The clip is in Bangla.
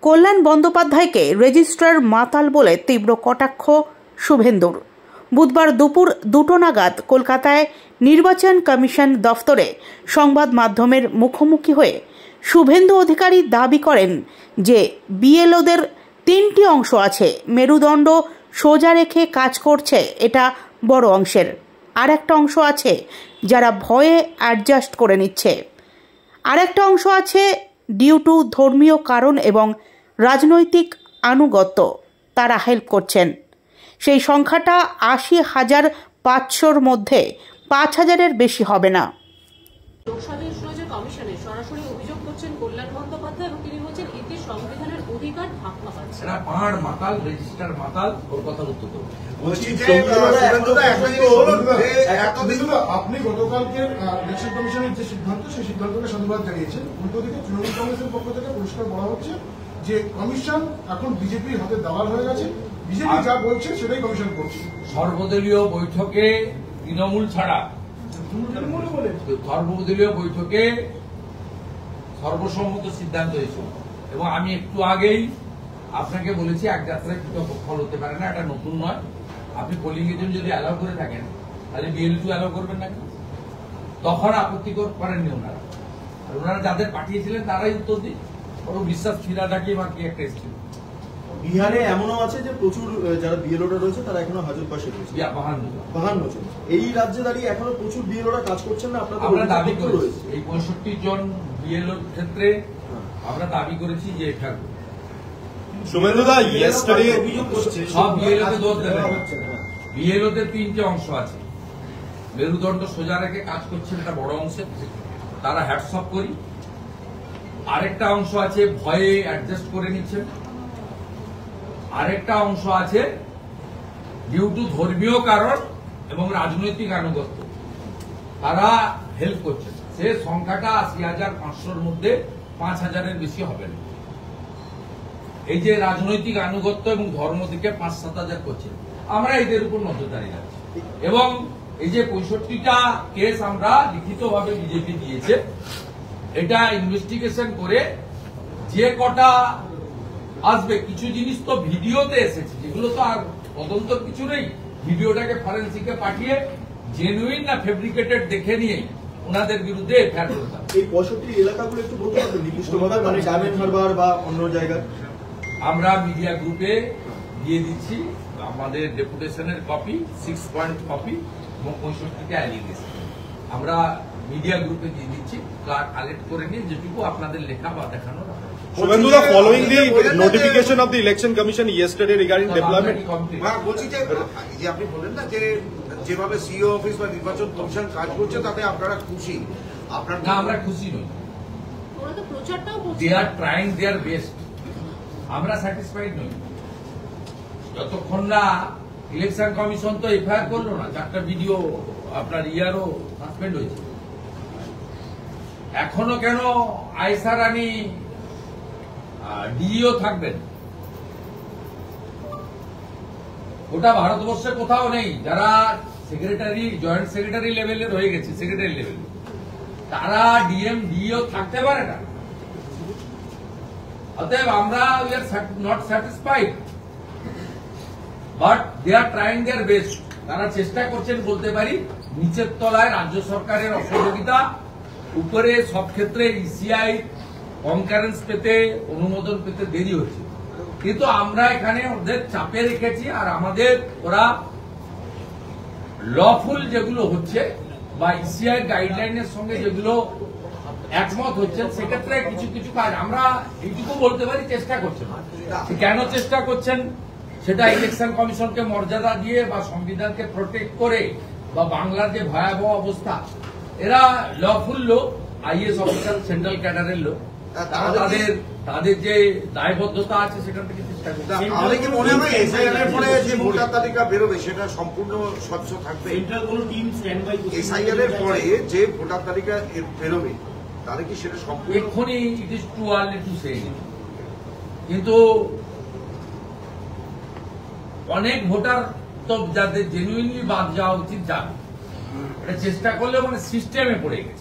কল্যাণ বন্দ্যোপাধ্যায়কে রেজিস্ট্রার মাতাল বলে তীব্র কটাক্ষ শুভেন্দুর। বুধবার দুপুর 2টো নাগাদ কলকাতায় নির্বাচন কমিশন দফতরে সংবাদ মাধ্যমের মুখোমুখি হয়ে শুভেন্দু অধিকারী দাবি করেন যে বিএলওদের 3টি অংশ আছে, মেরুদণ্ড সোজা রেখে কাজ করছে এটা বড় অংশের, আর একটা অংশ আছে যারা ভয়ে অ্যাডজাস্ট করে নিচ্ছে, আর একটা অংশ আছে ডিউ টু ধর্মীয় কারণ এবং রাজনৈতিক আনুগত্য, তারা হেল্প করছেন। সেই সংখ্যাটা 80,500-র মধ্যে 5,000-এর বেশি হবে না। কমিশনে সরাসরি অভিযোগ করছেন কল্যাণ বন্দ্যোপাধ্যায় এবং তিনি বলছেন এতে সংবিধানের অধিকার ধাক্কা পাচ্ছে। এরা পাহাড় মাতাল, রেজিস্টার মাতাল, ওর কথা উত্তর দেবো। আপনি গতকালকে ইলেকশন কমিশনের যে সিদ্ধান্ত, সেই সিদ্ধান্তকে সাধুবাদ জানিয়েছেন। উল্টো দিকে তৃণমূল কংগ্রেসের পক্ষ থেকে পরিষ্কার বলা হচ্ছে যে কমিশন এখন বিজেপির হাতে দালাল হয়ে গেছে, বিজেপি যা বলছে সেটাই কমিশন করছে। সর্বদলীয় বৈঠকে তৃণমূল ছাড়া সর্বদলীয় বৈঠকে সর্বসম্মত সিদ্ধান্ত হয়েছিল এবং আমি একটু আগেই আপনাকে বলেছি এক যাত্রায় ফল হতে পারে না, এটা নতুন নয়। আপনি পোলিং এজেন্ট যদি অ্যালাউ করে থাকেন তাহলে বিএলটু অ্যালাউ করবেন না, তখন আপত্তি করেননি ওনারা। আর ওনারা যাদের পাঠিয়েছিলেন তারাই উত্তর দিন, ওর বিশ্বাস ফিরা ডাকি বা কি একটা এসেছিল। বিহারে এমনও আছে যে প্রচুর যারা বিএলওরা রয়েছে তারা এখনো হাজত পাশে রয়েছে, 52 জন। এই রাজ্যে দাঁড়িয়ে এখনো প্রচুর বিএলওরা কাজ করছেন না। আমরা দাবি করেছি এই 65 জন বিএলওর ক্ষেত্রে আমরা দাবি করেছি যে শুভেন্দুদা ইয়েস্টারডে সব বিএলওতে দোষ দেবে। বিএলওতে 3টে অংশ আছে, মেরুদণ্ড সোজা রেখে কাজ করছেন এটা বড় অংশে, তারা হ্যাটস অফ করি। আরেকটা অংশ আছে ভয়ে অ্যাডজাস্ট করে নিচ্ছেন, আরেকটা অংশ আছে ডিউ টু ধর্মীয় কারণ এবং রাজনৈতিক আনুগত্য, তারা হেল্প করছেন। সে সংখ্যাটা 80,500-র মধ্যে 5,000-এর বেশি হবে না। এই যে রাজনৈতিক আনুগত্য এবং ধর্ম থেকে 5-7,000 করছে, আমরা এদের উপর নজরদারি রাখছি এবং এই যে 65টা কেস আমরা লিখিতভাবে বিজেপি দিয়েছে, এটা ইনভেস্টিগেশন করে যে কটা আসবে, কিছু জিনিস তো ভিডিওতে এসেছে, যেগুলো তো আর তদন্ত কিছু নেই, ভিডিওটাকে ফরেন্সিকে পাঠিয়ে জেনুইন না ফেব্রিকেটেড দেখে নিয়ে ওনাদের বিরুদ্ধে এফআইআর করতে হবে। এই 65 এলাকাগুলো একটু বলতে পারবেন নির্দিষ্টভাবে, মানে ডায়মন্ড হারবার বা অন্য জায়গায়? আমরা মিডিয়া গ্রুপে দিয়ে দিচ্ছি আমাদের ডেপুটেশনের কপি, 6 পয়েন্ট কপি এবং 65টা অ্যালিগেশন আমরা মিডিয়া গ্রুপে দিয়ে দিচ্ছি, কালেক্ট করে নিয়ে যেটুকু আপনাদের লেখা বা দেখানো। Shubhendu, following the notification of the Election Commission yesterday regarding deployment, বলছি যে আপনি বলেন না যে যেভাবে সিইও অফিস বা নির্বাচন কমিশন কাজ করছে তাতে আপনারা খুশি? না, আমরা খুশি নই। ওরা তো প্রচারটাও করছে, দে আর ট্রাইং দেয়ার বেস্ট, আমরা স্যাটিসফাইড নই। যতক্ষণ না ইলেকশন কমিশন তো এফআইআর করলো না, 4টা ভিডিও আপনার ইয়ারও সাসপেন্ড হয়েছে, এখনো কেন আয়েশা রানী ডিইও থাকবেন? ওটা ভারতবর্ষে কোথাও নেই। যারা সেক্রেটারি, জয়েন্ট সেক্রেটারি লেভেলের হয়ে গেছে, সেক্রেটারি লেভেলে, তারা ডিএম ডিইও থাকতে পারে না। অতএব আমরা we are not satisfied, but they are trying their best. তারা চেষ্টা করছেন বলতে পারি। নিচের তলায় রাজ্য সরকারের অসহযোগিতা, উপরে সব ক্ষেত্রে ইসিআই কনকারেন্স পেতে, অনুমোদন পেতে দেরি হচ্ছে, কিন্তু আমরা এখানে ওদের চাপে রেখেছি। আর আমাদের ওরা লফুল যেগুলো হচ্ছে বা ইসিআই গাইডলাইনের সঙ্গে যেগুলো একমত হচ্ছে, সেক্ষেত্রে কিছু কিছু কাজ আমরা এইটুকু বলতে পারি চেষ্টা করছেন। কেন চেষ্টা করছেন সেটা ইলেকশন কমিশনকে মর্যাদা দিয়ে বা সংবিধানকে প্রোটেক্ট করে বা বাংলার যে ভয়াবহ অবস্থা, এরা লফুল লোক, আইএস অফিসার, সেন্ট্রাল ক্যাডারের লোক, তাদের যে দায়বদ্ধতা আছে সেখান থেকে চেষ্টা করছে। আমাদের কি মনে হয় এসআইআর পরে যে ভোটার তালিকা বেরোবে সেটা সম্পূর্ণ স্বচ্ছ থাকবে? সেন্ট্রাল কোন টিম স্ট্যান্ড বাই? এসআইআর পরে যে ভোটার তালিকা বেরোবে তাহলে কি সেটা সম্পূর্ণ? এক্ষুনি it is too early to say, কিন্তু অনেক ভোটার তো যাদের জেনুইনলি বাদ যাওয়া উচিত যাবে, এটা চেষ্টা করলে মানে সিস্টেমে পড়ে গেছে।